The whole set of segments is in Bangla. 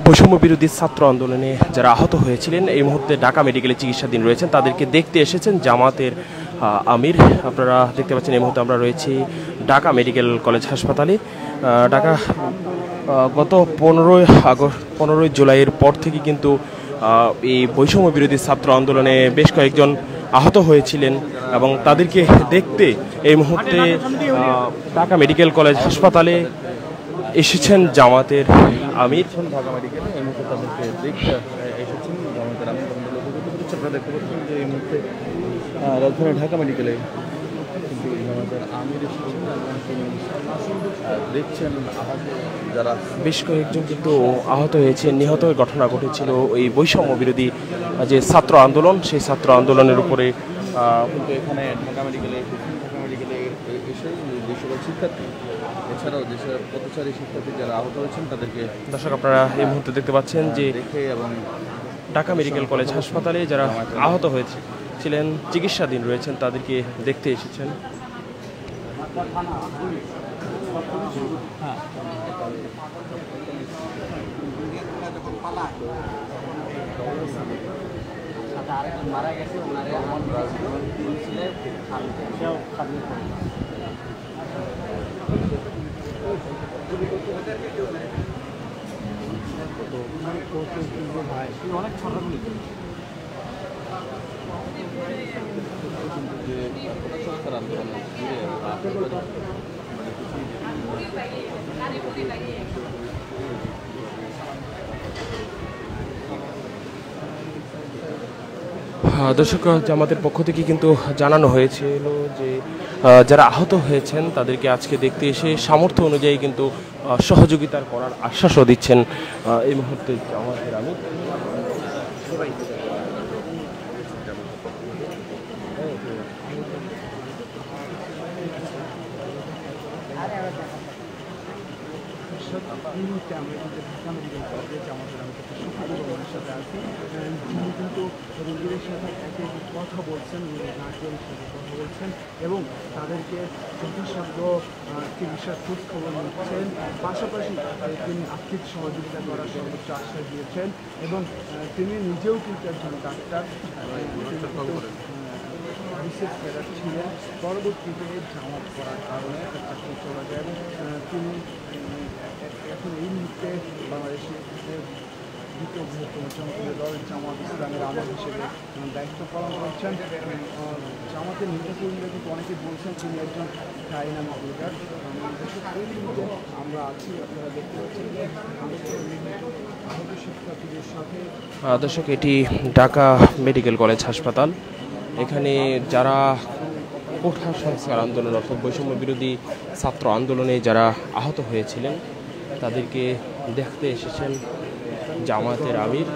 বৈষম্য বিরোধী ছাত্র আন্দোলনে যারা আহত হয়েছিলেন এই মুহূর্তে ঢাকা মেডিকেলে চিকিৎসাধীন রয়েছেন, তাদেরকে দেখতে এসেছেন জামাতের আমির। আপনারা দেখতে পাচ্ছেন এই মুহূর্তে আমরা রয়েছি ঢাকা মেডিকেল কলেজ হাসপাতালে। ঢাকা গত 15ই জুলাইয়ের পর থেকে কিন্তু এই বৈষম্য বিরোধী ছাত্র আন্দোলনে বেশ কয়েকজন আহত হয়েছিলেন এবং তাদেরকে দেখতে এই মুহূর্তে ঢাকা মেডিকেল কলেজ হাসপাতালে এসেছেন জামাতের আমির। ঢাকা মেডিকেলে এই মুহূর্তে তাদেরকে দেখতে এসেছেন জামাতের আমির। আপনারা দেখতে পাচ্ছেন যে এই মুহূর্তে রাজধানী ঢাকা মেডিকেলে কিন্তু জামাতের আমির এসেছেন এবং তিনি দেখছেন যারা বেশ কয়েকজন কিন্তু আহত হয়েছে, নিহতের ঘটনা ঘটেছিল এই বৈষম্য বিরোধী যে ছাত্র আন্দোলন, সেই ছাত্র আন্দোলনের উপরে কিন্তু এখানে ঢাকা মেডিকেলে এসে যে সকল শিক্ষার্থী এছাড়াও যেসব পথচারী শিক্ষার্থী যারা আহত হয়েছেন তাদেরকে দর্শক আপনারা এই মুহূর্তে দেখতে পাচ্ছেন যে দেখে এবং ঢাকা মেডিকেল কলেজ হাসপাতালে যারা আহত হয়েছিলেন চিকিৎসাধীন রয়েছেন তাদেরকে দেখতে এসেছেন। মারা গেছে ওনারে অনেক ছোট সংস্কার আন্দোলন দর্শক জামাতের পক্ষ থেকে কিন্তু জানানো হয়েছিল যে যারা আহত হয়েছেন তাদেরকে আজকে দেখতে এসে সামর্থ্য অনুযায়ী কিন্তু সহযোগিতার করার আশ্বাসও দিচ্ছেন এই মুহূর্তে জামাতের আমির। এই মুহূর্তে আমরা কিন্তু ঢাকা মেডিকেল কলেজে জামাতের আমি কিন্তু সুফারির সাথে আছি। যিনি কিন্তু রোগীদের সাথে একে একে কথা বলছেন, নার্সের সাথে কথা বলছেন এবং তাদেরকে যথাসাধ্য চিকিৎসার খোঁজ খবর নিচ্ছেন। পাশাপাশি তিনি আর্থিক সহযোগিতা করার সর্বোচ্চ আশ্বাস দিয়েছেন এবং তিনি নিজেও কিন্তু একজন ডাক্তার, বিশেষ ক্যাডার ছিলেন। পরবর্তীতে জামাত করার কারণে একটা চাকরি চলে যায় এবং তিনি এখন এই মুহূর্তে বাংলাদেশের দ্বিতীয় বৃহত্তম জনপ্রিয় দল জামাত ইসলামের আমির হিসেবে দায়িত্ব পালন করছেন। জামাতের নেতাকর্মীরা কিন্তু অনেকে বলছেন তিনি একজন ডাইনামিক লিডার। এই মুহূর্তে আমরা আছি, আপনারা দেখতে পাচ্ছেন যে আহত শিক্ষার্থীদের সাথে। দর্শক এটি ঢাকা মেডিকেল কলেজ হাসপাতাল। এখানে যারা কোঠা সংস্কার আন্দোলন অর্থাৎ বৈষম্য বিরোধী ছাত্র আন্দোলনে যারা আহত হয়েছিলেন তাদেরকে দেখতে এসেছেন জামাতের আমির।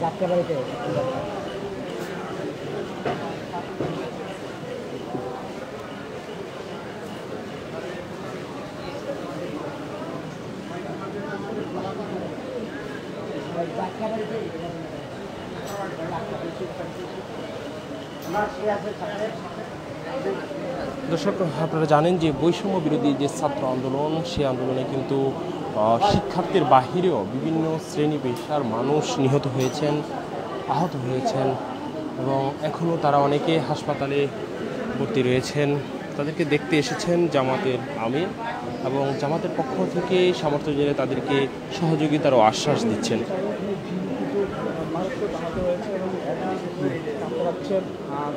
যাত্রা বাড়িতে দর্শক আপনারা জানেন যে বৈষম্য বিরোধী যে ছাত্র আন্দোলন, সেই আন্দোলনে কিন্তু শিক্ষার্থীর বাহিরেও বিভিন্ন শ্রেণী পেশার মানুষ নিহত হয়েছেন, আহত হয়েছেন এবং এখনও তারা অনেকে হাসপাতালে ভর্তি রয়েছেন। তাদেরকে দেখতে এসেছেন জামাতের আমির এবং জামাতের পক্ষ থেকে সামর্থ্য জেনে তাদেরকে সহযোগিতারও আশ্বাস দিচ্ছেন।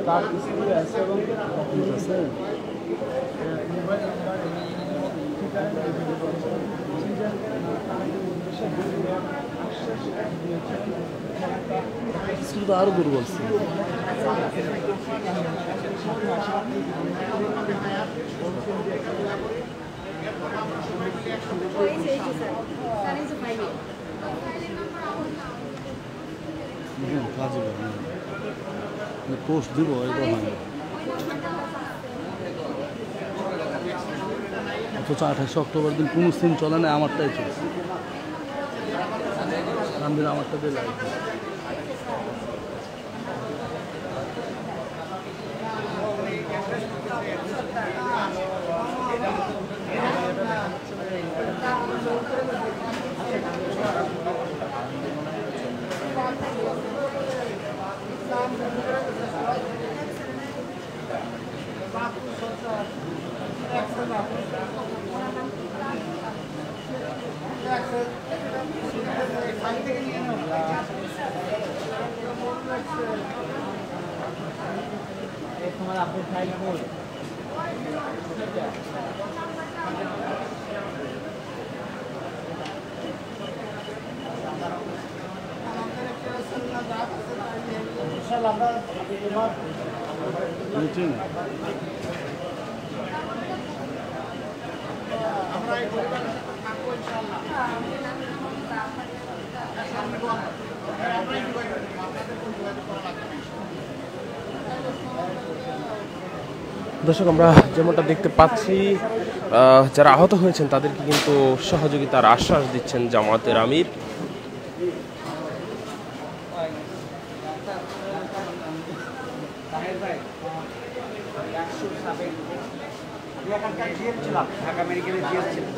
তার স্কুলে আছে এবং শুধু আরো দুর্বল ছিল। বলছেন যে কাজে পোস্ট দিব এটা হয় না। অথচ 28 অক্টোবর দিন কোনো সিম চলে না, আমারটাই চলছে। আমারটা দিয়ে লাইভ तुम्हारा अपने फाइल खोल মিটিং দর্শক, আমরা যেমনটা দেখতে পাচ্ছি যারা আহত হয়েছেন তাদেরকে কিন্তু সহযোগিতার আশ্বাস দিচ্ছেন জামায়াতের আমির। ঢাকা মেডিকেলে দিয়েছিলাম।